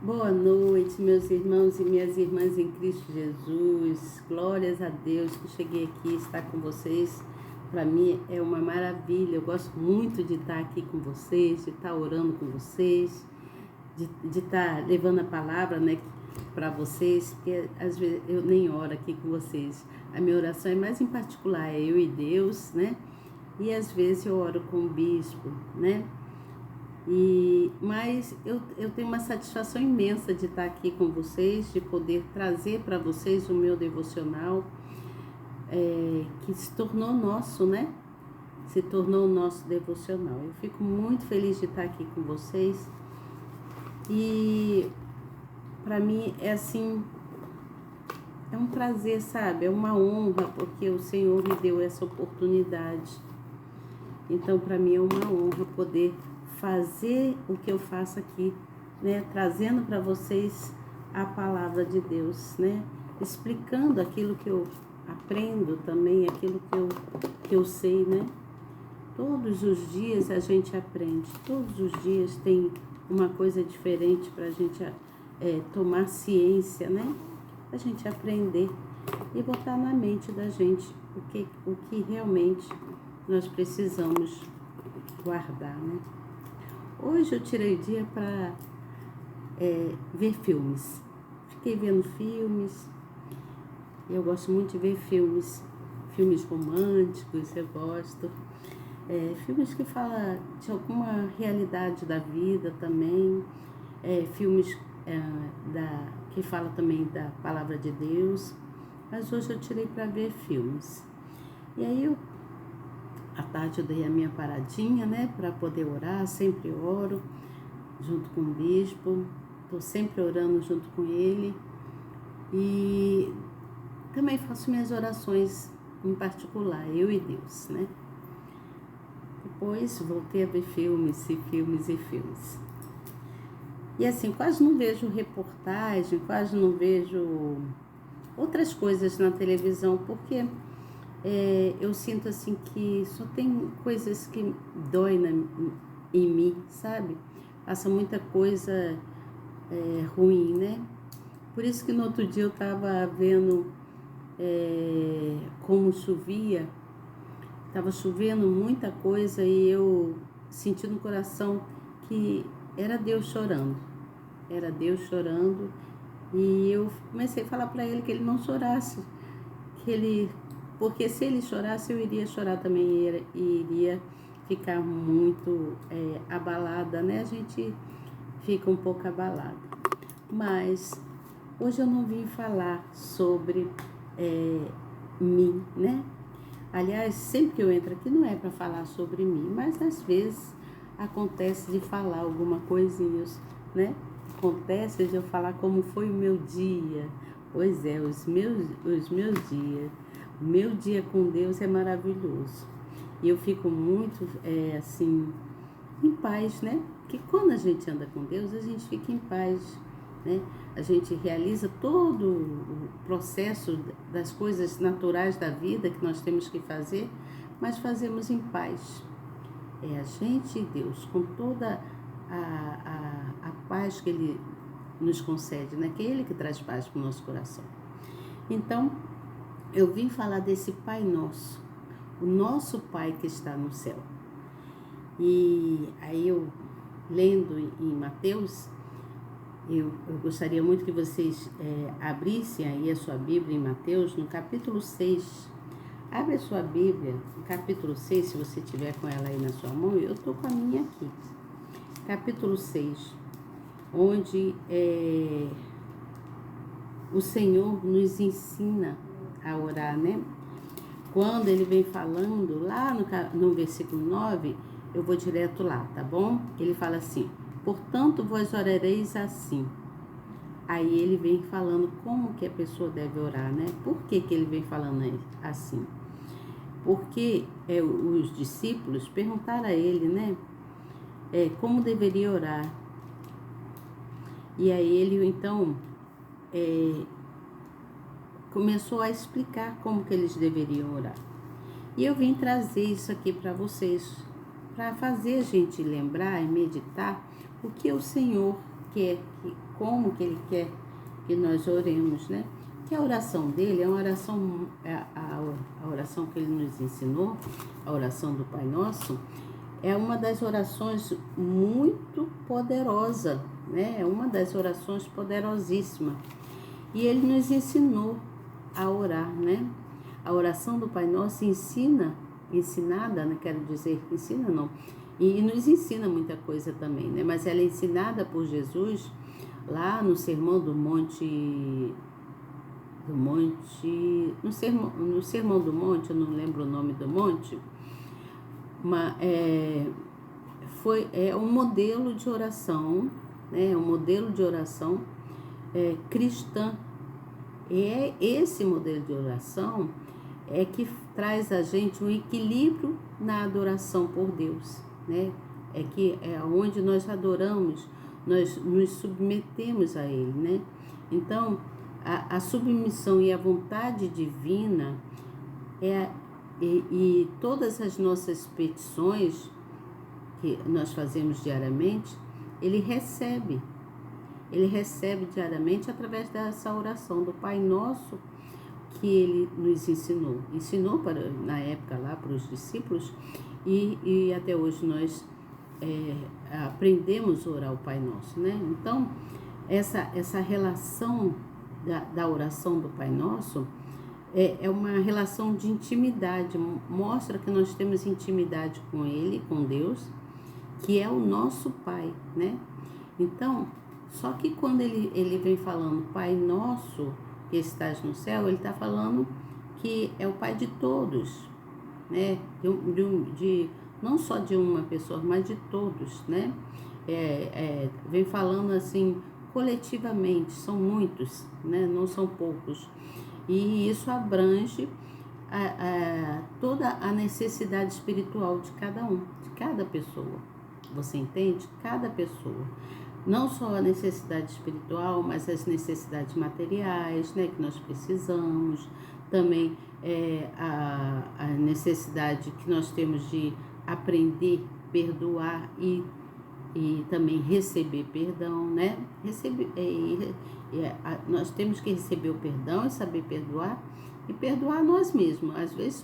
Boa noite, meus irmãos e minhas irmãs em Cristo Jesus. Glórias a Deus que cheguei aqui estar com vocês. Para mim é uma maravilha. Eu gosto muito de estar aqui com vocês, de estar orando com vocês, de estar levando a palavra, né, para vocês, porque às vezes eu nem oro aqui com vocês. A minha oração é mais em particular, é eu e Deus, né? E às vezes eu oro com o bispo, né? Mas eu tenho uma satisfação imensa de estar aqui com vocês, de poder trazer para vocês o meu devocional, que se tornou nosso, né? Se tornou o nosso devocional. Eu fico muito feliz de estar aqui com vocês e para mim é assim, é um prazer, sabe? É uma honra, porque o Senhor me deu essa oportunidade. Então, para mim é uma honra poder fazer o que eu faço aqui, né? Trazendo para vocês a palavra de Deus, né? Explicando aquilo que eu aprendo também, aquilo que eu sei, né? Todos os dias a gente aprende, todos os dias tem uma coisa diferente para a gente tomar ciência, né? A gente aprender e botar na mente da gente o que realmente nós precisamos guardar, né? Hoje eu tirei o dia para ver filmes. Fiquei vendo filmes. Eu gosto muito de ver filmes românticos, eu gosto. Filmes que falam de alguma realidade da vida também. Filmes que falam também da palavra de Deus. Mas hoje eu tirei para ver filmes. E aí à tarde eu dei a minha paradinha, né, para poder orar, sempre oro junto com o bispo, estou sempre orando junto com ele e também faço minhas orações em particular, eu e Deus, né. Depois voltei a ver filmes e filmes e filmes. E assim, quase não vejo reportagem, quase não vejo outras coisas na televisão, porque eu sinto assim que só tem coisas que dói em mim, sabe? Passa muita coisa ruim, né? Por isso que no outro dia eu estava vendo como chovia, estava chovendo muita coisa e eu senti no coração que era Deus chorando. Era Deus chorando e eu comecei a falar para ele que ele não chorasse, porque se ele chorasse, eu iria chorar também e iria ficar muito abalada, né? A gente fica um pouco abalada. Mas hoje eu não vim falar sobre mim, né? Aliás, sempre que eu entro aqui não é para falar sobre mim, mas às vezes acontece de falar alguma coisinha, né? Acontece de eu falar como foi o meu dia. Pois é, os meus dias. O meu dia com Deus é maravilhoso. E eu fico muito, assim, em paz, né? Porque quando a gente anda com Deus, a gente fica em paz, né? A gente realiza todo o processo das coisas naturais da vida que nós temos que fazer, mas fazemos em paz. É a gente e Deus, com toda a paz que Ele nos concede, né? Que é Ele que traz paz para o nosso coração. Então, eu vim falar desse Pai Nosso, o nosso Pai que está no céu. E aí eu, lendo em Mateus, eu gostaria muito que vocês abrissem aí a sua Bíblia em Mateus, no capítulo 6. Abre a sua Bíblia, no capítulo 6, se você tiver com ela aí na sua mão, eu estou com a minha aqui. Capítulo 6, onde o Senhor nos ensina a orar, né? Quando ele vem falando, lá no versículo 9, eu vou direto lá, tá bom? Ele fala assim, portanto vós orareis assim. Aí ele vem falando como que a pessoa deve orar, né? Por que ele vem falando assim? Porque os discípulos perguntaram a ele, né? Como deveria orar. E aí ele, então, começou a explicar como que eles deveriam orar. E eu vim trazer isso aqui para vocês, para fazer a gente lembrar e meditar o que o Senhor quer, como que ele quer que nós oremos, né? Que a oração dele é uma oração, a oração que ele nos ensinou, a oração do Pai Nosso, é uma das orações muito poderosa, né? É uma das orações poderosíssimas. E ele nos ensinou a orar, né? A oração do Pai Nosso ensinada, né? Quero dizer, ensina não, e nos ensina muita coisa também, né? Mas ela é ensinada por Jesus lá no Sermão do Monte, no Sermão do Monte, eu não lembro o nome do monte, mas é um modelo de oração, né? Um modelo de oração cristã. E é esse modelo de oração que traz a gente um equilíbrio na adoração por Deus, né? É onde nós adoramos, nós nos submetemos a Ele, né? Então, a submissão e a vontade divina e todas as nossas petições que nós fazemos diariamente, Ele recebe diariamente através dessa oração do Pai Nosso que Ele nos ensinou na época lá para os discípulos e até hoje nós aprendemos a orar o Pai Nosso, né? Então, essa relação da oração do Pai Nosso é uma relação de intimidade, mostra que nós temos intimidade com Ele, com Deus, que é o nosso Pai, né? Então, só que quando ele vem falando Pai Nosso que estás no céu, ele está falando que é o Pai de todos, né? Não só de uma pessoa, mas de todos, né? Vem falando assim coletivamente, são muitos, né? Não são poucos. E isso abrange toda a necessidade espiritual de cada um, de cada pessoa. Você entende? Cada pessoa. Não só a necessidade espiritual, mas as necessidades materiais, né, que nós precisamos. Também a necessidade que nós temos de aprender, perdoar e também receber perdão, né? Nós temos que receber o perdão e saber perdoar e perdoar nós mesmos. Às vezes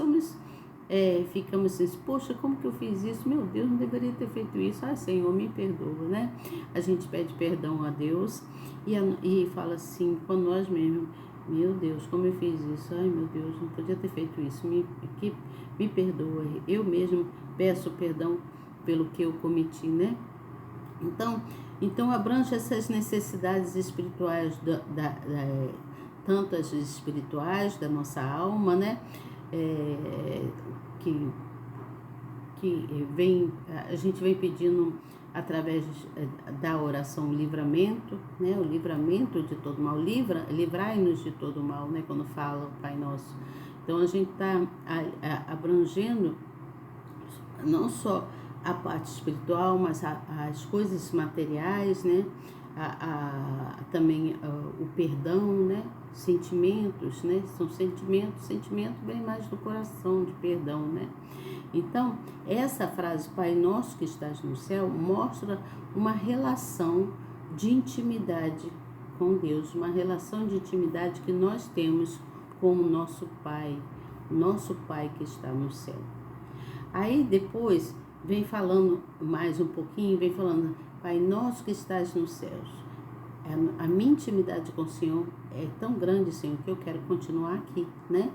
ficamos assim, poxa, como que eu fiz isso? Meu Deus, não deveria ter feito isso. Senhor, me perdoa, né? A gente pede perdão a Deus e fala assim com nós mesmos, meu Deus, como eu fiz isso? Ai, meu Deus, não podia ter feito isso. Me perdoa. Eu mesmo peço perdão pelo que eu cometi, né? Então abrange essas necessidades espirituais, tanto as espirituais da nossa alma, né? Que a gente vem pedindo através da oração o livramento, né? O livramento de todo mal, livrai-nos de todo mal, né? Quando fala o Pai Nosso. Então a gente está abrangendo não só a parte espiritual, mas as coisas materiais, né? Também o perdão, né? Sentimentos, né? São sentimento bem mais do coração, de perdão, né? Então, essa frase, Pai Nosso que estás no céu, mostra uma relação de intimidade com Deus, uma relação de intimidade que nós temos com o nosso Pai que está no céu. Aí depois vem falando mais um pouquinho, vem falando, Pai Nosso que estás nos céus. A minha intimidade com o Senhor é tão grande, Senhor, que eu quero continuar aqui, né?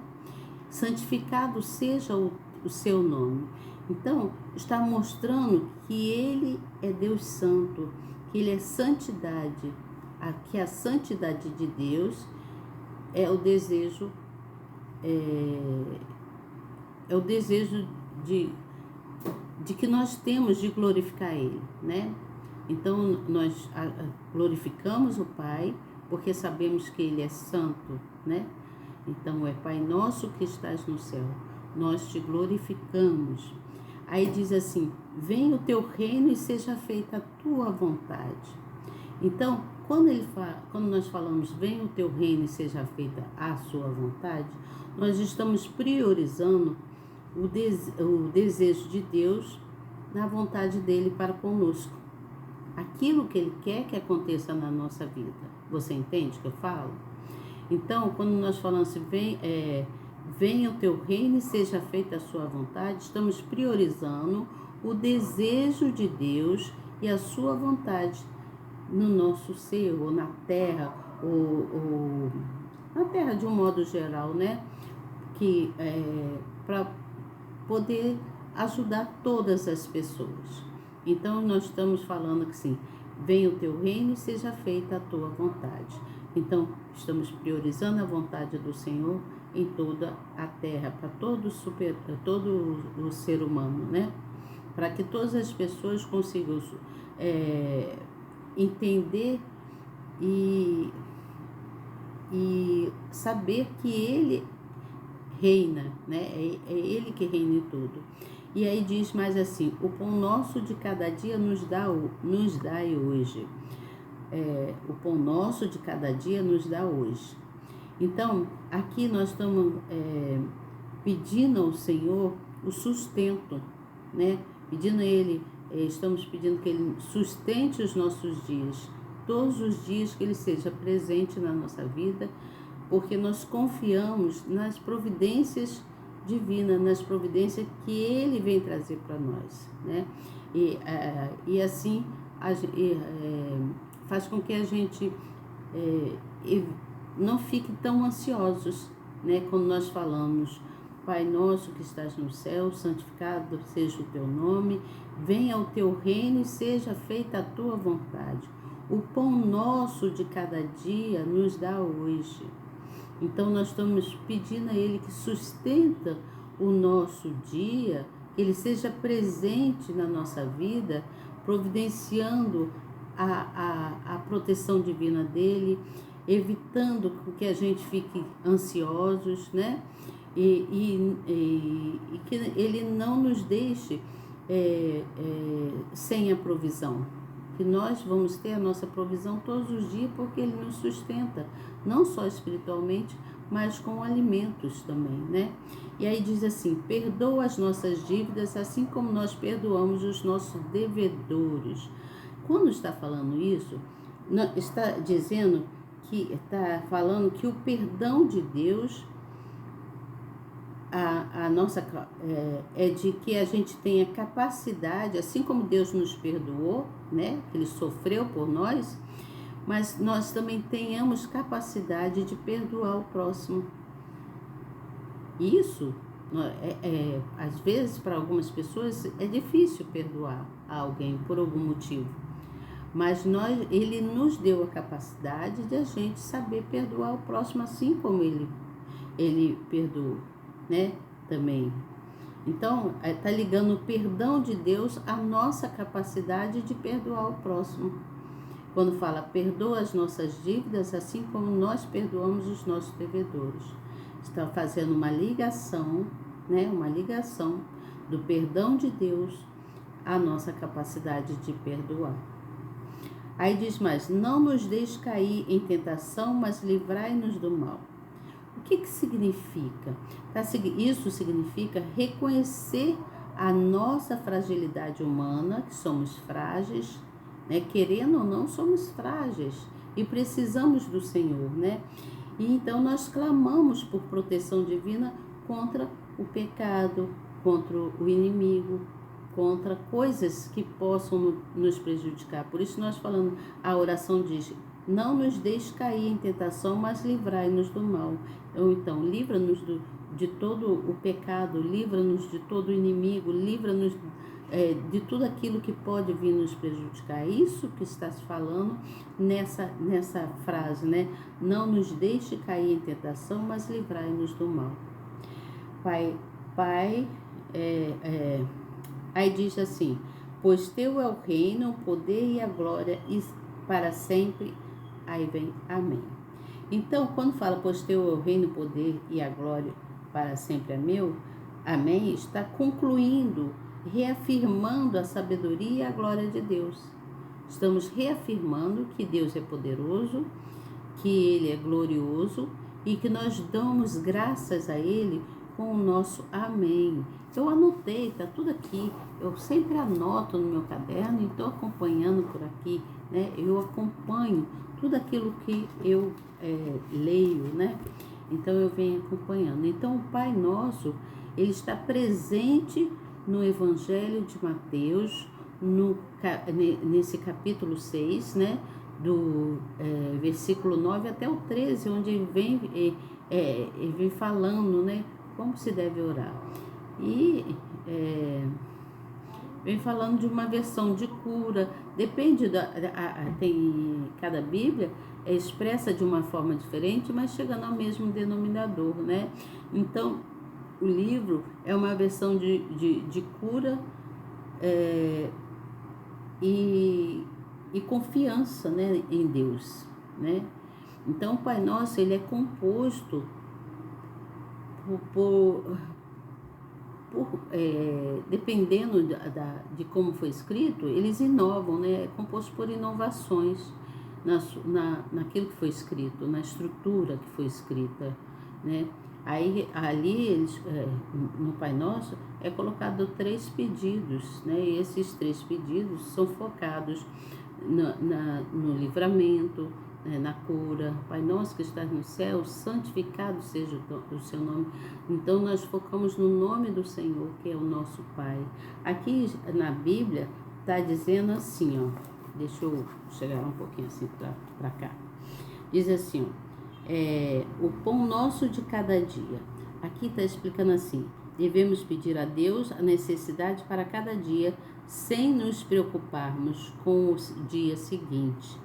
Santificado seja o seu nome. Então, está mostrando que Ele é Deus Santo, que Ele é santidade, que a santidade de Deus é o desejo, de que nós temos de glorificar Ele, né? Então, nós glorificamos o Pai, porque sabemos que Ele é santo, né? Então, é Pai Nosso que estás no céu, nós te glorificamos. Aí diz assim, venha o teu reino e seja feita a tua vontade. Então, quando nós falamos, venha o teu reino e seja feita a sua vontade, nós estamos priorizando o desejo de Deus na vontade dele para conosco. aquilo que Ele quer que aconteça na nossa vida. Você entende o que eu falo? Então, quando nós falamos assim, venha o teu reino e seja feita a sua vontade, estamos priorizando o desejo de Deus e a sua vontade no nosso ser, ou na terra, ou na terra de um modo geral, né? Que para poder ajudar todas as pessoas. Então, nós estamos falando que sim, venha o teu reino e seja feita a tua vontade. Então, estamos priorizando a vontade do Senhor em toda a terra, para todo o ser humano, né? Para que todas as pessoas consigam entender e saber que Ele reina, né? É Ele que reina em tudo. E aí diz mais assim, o pão nosso de cada dia nos dai hoje. O pão nosso de cada dia nos dá hoje. Então, aqui nós estamos pedindo ao Senhor o sustento, né? Pedindo a Ele, estamos pedindo que Ele sustente os nossos dias, todos os dias, que Ele seja presente na nossa vida, porque nós confiamos nas providências divinas, nas providências que Ele vem trazer para nós, né? E assim faz com que a gente não fique tão ansiosos, né? Quando nós falamos, Pai nosso que estás no céu, santificado seja o teu nome, venha o teu reino e seja feita a tua vontade. O pão nosso de cada dia nos dá hoje. Então nós estamos pedindo a Ele que sustenta o nosso dia, que Ele seja presente na nossa vida, providenciando a proteção divina dEle, evitando que a gente fique ansiosos, né? E que Ele não nos deixe sem a provisão, que nós vamos ter a nossa provisão todos os dias, porque Ele nos sustenta, não só espiritualmente, mas com alimentos também, né? E aí diz assim, perdoa as nossas dívidas, assim como nós perdoamos os nossos devedores. Quando está falando isso, está dizendo que, está falando que o perdão de Deus, a nossa é de que a gente tenha capacidade, assim como Deus nos perdoou, né? Ele sofreu por nós, mas nós também tenhamos capacidade de perdoar o próximo. Isso, às vezes, para algumas pessoas, é difícil perdoar alguém por algum motivo. Mas Ele nos deu a capacidade de a gente saber perdoar o próximo, assim como Ele perdoou, né? Também. Então, está ligando o perdão de Deus à nossa capacidade de perdoar o próximo. Quando fala, perdoa as nossas dívidas, assim como nós perdoamos os nossos devedores. Está fazendo uma ligação, né? Uma ligação do perdão de Deus à nossa capacidade de perdoar. Aí diz mais, não nos deixe cair em tentação, mas livrai-nos do mal. O que significa? Isso significa reconhecer a nossa fragilidade humana, que somos frágeis, né? Querendo ou não, somos frágeis e precisamos do Senhor, né? E então nós clamamos por proteção divina contra o pecado, contra o inimigo, contra coisas que possam nos prejudicar. Por isso nós falamos, a oração diz, não nos deixe cair em tentação, mas livrai-nos do mal. Então, livra-nos de todo o pecado, livra-nos de todo o inimigo, livra-nos de tudo aquilo que pode vir nos prejudicar. Isso que está se falando nessa frase, né? Não nos deixe cair em tentação, mas livrai-nos do mal. Pai, aí diz assim, pois teu é o reino, o poder e a glória e para sempre. Aí vem amém. Então, quando fala, pois teu é o reino, o poder e a glória para sempre é meu, amém, está concluindo, reafirmando a sabedoria e a glória de Deus. Estamos reafirmando que Deus é poderoso, que Ele é glorioso e que nós damos graças a Ele com o nosso amém. Eu anotei, tá tudo aqui. Eu sempre anoto no meu caderno e estou acompanhando por aqui, né? Eu acompanho tudo aquilo que eu leio, né? Então eu venho acompanhando. Então o Pai Nosso, ele está presente no Evangelho de Mateus, nesse capítulo 6, né? Do versículo 9 até o 13, onde ele vem falando, né? Como se deve orar. E vem falando de uma versão de cura, depende tem cada Bíblia é expressa de uma forma diferente, mas chegando ao mesmo denominador, né? Então, o livro é uma versão de cura e confiança, né, em Deus, né? Então, o Pai Nosso, ele é composto dependendo de como foi escrito, eles inovam, né? É composto por inovações naquilo que foi escrito, na estrutura que foi escrita, né? Aí, ali, no Pai Nosso, é colocado 3 pedidos, né? E esses 3 pedidos são focados no livramento, na cura. Pai Nosso que estás no céu, santificado seja o seu nome. Então nós focamos no nome do Senhor, que é o nosso Pai. Aqui na Bíblia está dizendo assim, ó, deixa eu chegar um pouquinho assim para cá. Diz assim, ó, o pão nosso de cada dia. Aqui está explicando assim: devemos pedir a Deus a necessidade para cada dia, sem nos preocuparmos com o dia seguinte.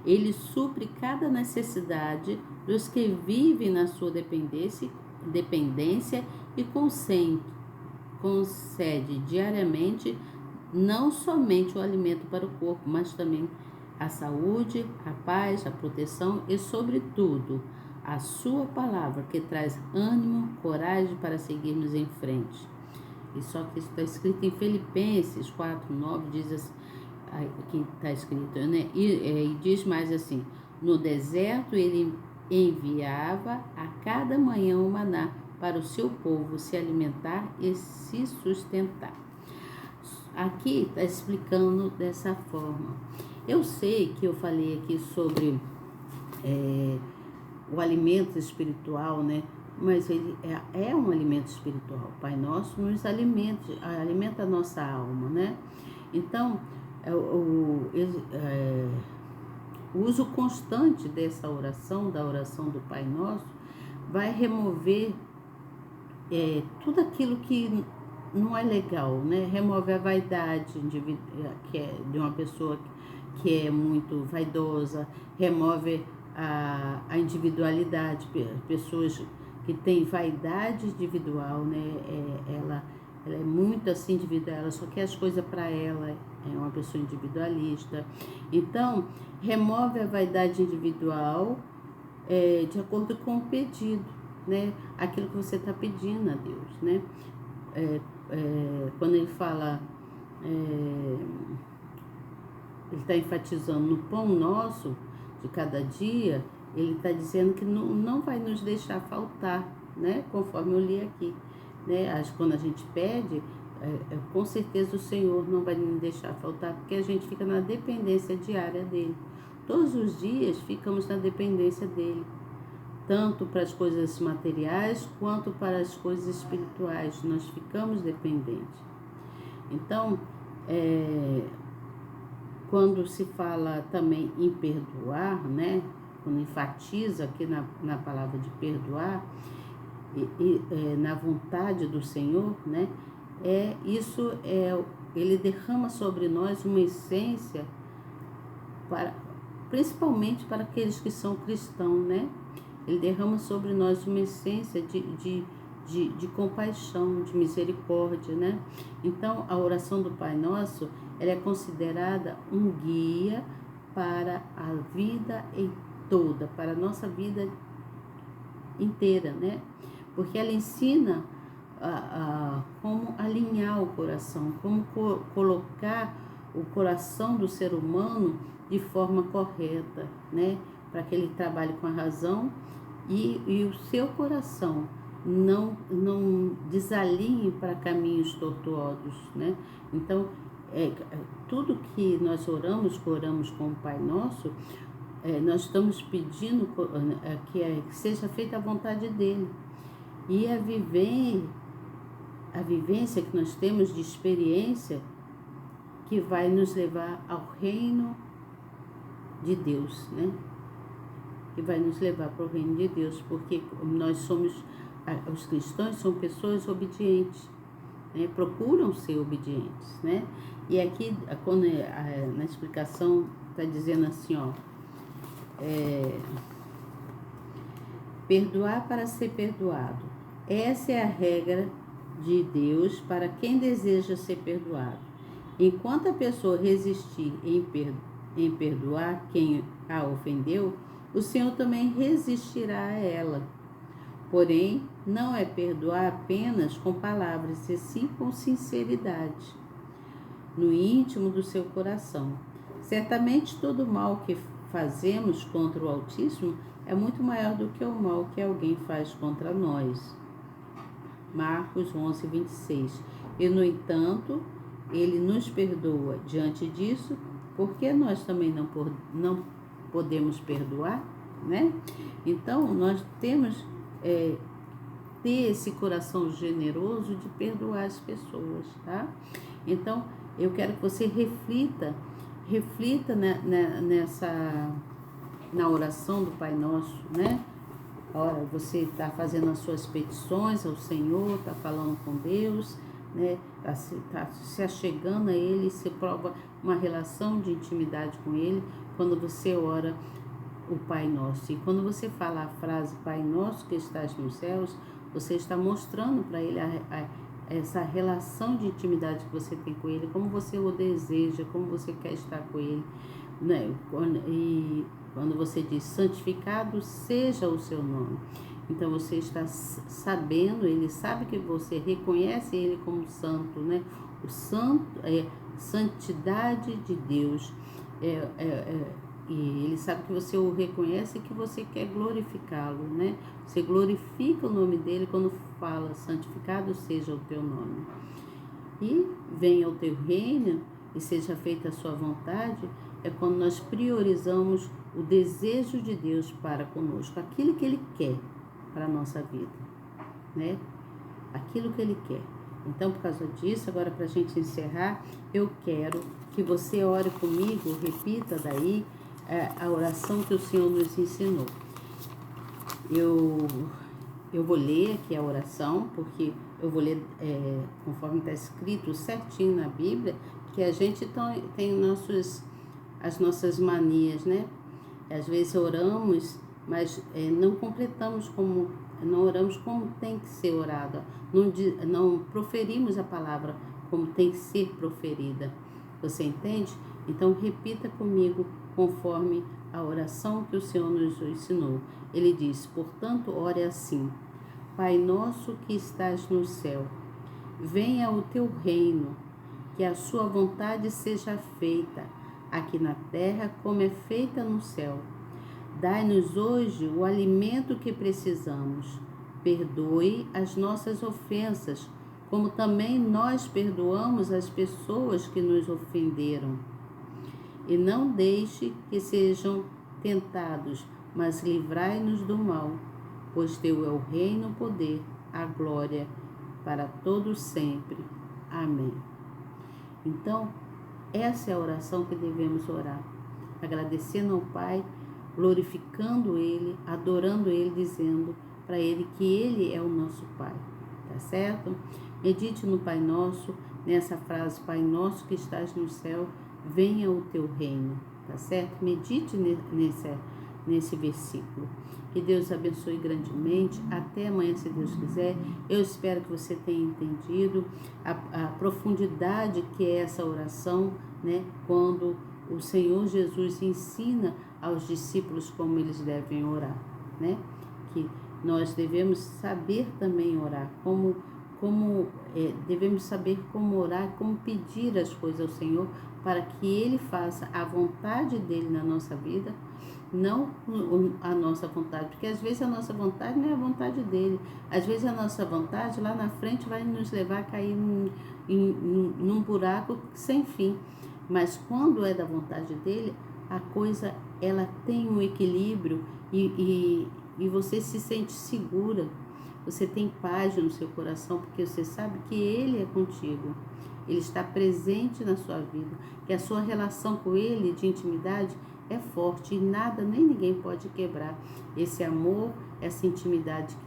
Ele supre cada necessidade dos que vivem na sua dependência e concede diariamente não somente o alimento para o corpo, mas também a saúde, a paz, a proteção e, sobretudo, a sua palavra, que traz ânimo, coragem para seguirmos em frente. E só que isso está escrito em Filipenses 4:9, diz assim, aqui está escrito, né? E diz mais assim: no deserto ele enviava a cada manhã o maná para o seu povo se alimentar e se sustentar. Aqui está explicando dessa forma. Eu sei que eu falei aqui sobre o alimento espiritual, né? Mas ele é um alimento espiritual. O Pai Nosso nos alimenta a nossa alma, né? Então, o uso constante dessa oração, da oração do Pai Nosso, vai remover tudo aquilo que não é legal, né? Remove a vaidade que é de uma pessoa que é muito vaidosa, remove a individualidade, pessoas que têm vaidade individual, né? Ela é muito assim individual, ela só quer as coisas para ela, é uma pessoa individualista. Então, remove a vaidade individual de acordo com o pedido, né? Aquilo que você está pedindo a Deus, né? Quando ele fala, ele está enfatizando no pão nosso de cada dia, ele está dizendo que não vai nos deixar faltar, né? Conforme eu li aqui, né? Quando a gente pede, com certeza o Senhor não vai nos deixar faltar, porque a gente fica na dependência diária dele. Todos os dias ficamos na dependência dele, tanto para as coisas materiais quanto para as coisas espirituais. Nós ficamos dependentes. Então, quando se fala também em perdoar, né? Quando enfatiza aqui na palavra de perdoar, na vontade do Senhor, né? Ele derrama sobre nós uma essência, principalmente para aqueles que são cristãos, né? Ele derrama sobre nós uma essência de compaixão, de misericórdia, né? Então, a oração do Pai Nosso, ela é considerada um guia para a vida toda, para a nossa vida inteira, né? Porque ela ensina como alinhar o coração, como colocar o coração do ser humano de forma correta, né? Para que ele trabalhe com a razão e o seu coração não desalinhe para caminhos tortuosos, né? Então, tudo que nós oramos com o Pai Nosso, nós estamos pedindo que seja feita a vontade dele. E a vivência que nós temos de experiência que vai nos levar ao reino de Deus, né? Que vai nos levar para o reino de Deus, porque nós somos, os cristãos são pessoas obedientes, né? Procuram ser obedientes, né? E aqui, quando na explicação está dizendo assim, ó, perdoar para ser perdoado. Essa é a regra de Deus para quem deseja ser perdoado. Enquanto a pessoa resistir em perdoar quem a ofendeu, o Senhor também resistirá a ela. Porém, não é perdoar apenas com palavras, e sim com sinceridade, no íntimo do seu coração. Certamente todo o mal que fazemos contra o Altíssimo é muito maior do que o mal que alguém faz contra nós. Marcos 11, 26. E, no entanto, ele nos perdoa. Diante disso, por que nós também não podemos perdoar, né? Então, nós temos ter esse coração generoso de perdoar as pessoas, tá? Então, eu quero que você reflita na oração do Pai Nosso, né? Ora, você está fazendo as suas petições ao Senhor, está falando com Deus, né? Tá se achegando a Ele, se prova uma relação de intimidade com Ele quando você ora o Pai Nosso. E quando você fala a frase Pai Nosso que estás nos céus, você está mostrando para Ele essa relação de intimidade que você tem com Ele, como você o deseja, como você quer estar com Ele, né? E quando você diz santificado seja o seu nome, então você está sabendo, Ele sabe que você reconhece Ele como santo, né? O santo é santidade de Deus, e Ele sabe que você o reconhece e que você quer glorificá-lo, né? Você glorifica o nome dEle quando fala santificado seja o teu nome. E venha o teu reino e seja feita a sua vontade, é quando nós priorizamos o desejo de Deus para conosco, aquilo que Ele quer para a nossa vida, né? Aquilo que Ele quer. Então, por causa disso, agora para a gente encerrar, eu quero que você ore comigo, repita daí a oração que o Senhor nos ensinou. Eu vou ler aqui a oração, porque eu vou ler conforme está escrito certinho na Bíblia, que a gente tem as nossas manias, né? Às vezes oramos, mas não oramos como tem que ser orado, não proferimos a palavra como tem que ser proferida. Você entende? Então repita comigo conforme a oração que o Senhor nos ensinou. Ele diz, portanto, ore assim: Pai nosso que estás no céu, venha o teu reino, que a sua vontade seja feita, aqui na terra como é feita no céu. Dai-nos hoje o alimento que precisamos. Perdoe as nossas ofensas, como também nós perdoamos as pessoas que nos ofenderam. E não deixe que sejam tentados, mas livrai-nos do mal, pois teu é o reino, o poder, a glória, para todos sempre. Amém. Então, essa é a oração que devemos orar, agradecendo ao Pai, glorificando Ele, adorando Ele, dizendo para Ele que Ele é o nosso Pai, tá certo? Medite no Pai Nosso, nessa frase, Pai Nosso que estás no céu, venha o teu reino, tá certo? Medite nesse versículo. Que Deus abençoe grandemente. Até amanhã, se Deus quiser. Eu espero que você tenha entendido a profundidade que é essa oração, né? Quando o Senhor Jesus ensina aos discípulos como eles devem orar, né? Que nós devemos saber também orar, devemos saber como orar, como pedir as coisas ao Senhor para que Ele faça a vontade dEle na nossa vida, não a nossa vontade, porque às vezes a nossa vontade não é a vontade dele, às vezes a nossa vontade lá na frente vai nos levar a cair num buraco sem fim, mas quando é da vontade dele, a coisa ela tem um equilíbrio e você se sente segura, você tem paz no seu coração, porque você sabe que ele é contigo, ele está presente na sua vida, que a sua relação com ele de intimidade é forte e nada nem ninguém pode quebrar esse amor, essa intimidade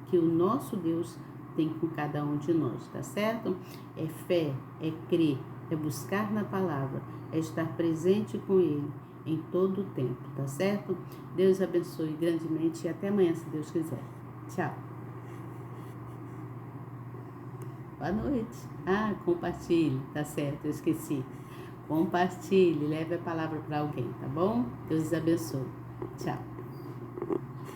que o nosso Deus tem com cada um de nós, tá certo? É fé, é crer, é buscar na palavra, é estar presente com ele em todo o tempo, tá certo? Deus abençoe grandemente e até amanhã, se Deus quiser. Tchau. Boa noite. Compartilhe, tá certo, eu esqueci. Compartilhe, leve a palavra para alguém, tá bom? Deus abençoe. Tchau.